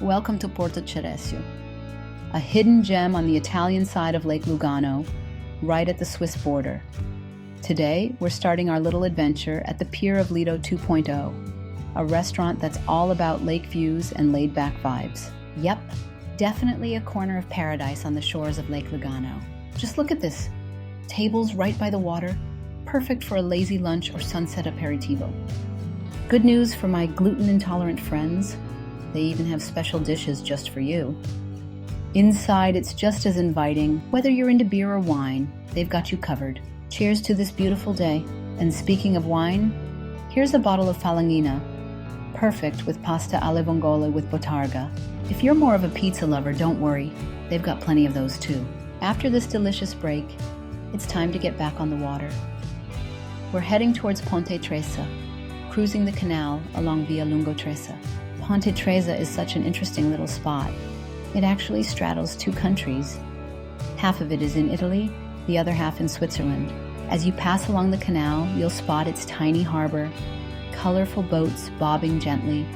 Welcome to Porto Ceresio, a hidden gem on the Italian side of Lake Lugano, right at the Swiss border. Today, we're starting our little adventure at the pier of Lido 2.0, a restaurant that's all about lake views and laid-back vibes. Yep, definitely a corner of paradise on the shores of Lake Lugano. Just look at this. Tables right by the water, perfect for a lazy lunch or sunset aperitivo. Good news for my gluten-intolerant friends. They even have special dishes just for you. Inside, it's just as inviting. Whether you're into beer or wine, they've got you covered. Cheers to this beautiful day. And speaking of wine, here's a bottle of Falanghina, perfect with pasta alle vongole with bottarga. If you're more of a pizza lover, don't worry. They've got plenty of those too. After this delicious break, it's time to get back on the water. We're heading towards Ponte Tresa, cruising the canal along Via Lungo Tresa. Ponte Tresa is such an interesting little spot. It actually straddles two countries. Half of it is in Italy, the other half in Switzerland. As you pass along the canal, you'll spot its tiny harbor, colorful boats bobbing gently,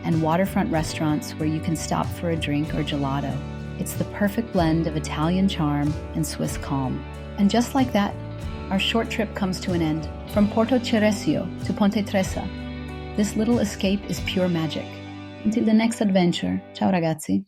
and waterfront restaurants where you can stop for a drink or gelato. It's the perfect blend of Italian charm and Swiss calm. And just like that, our short trip comes to an end. From Porto Ceresio to Ponte Tresa, this little escape is pure magic. Until the next adventure, ciao ragazzi.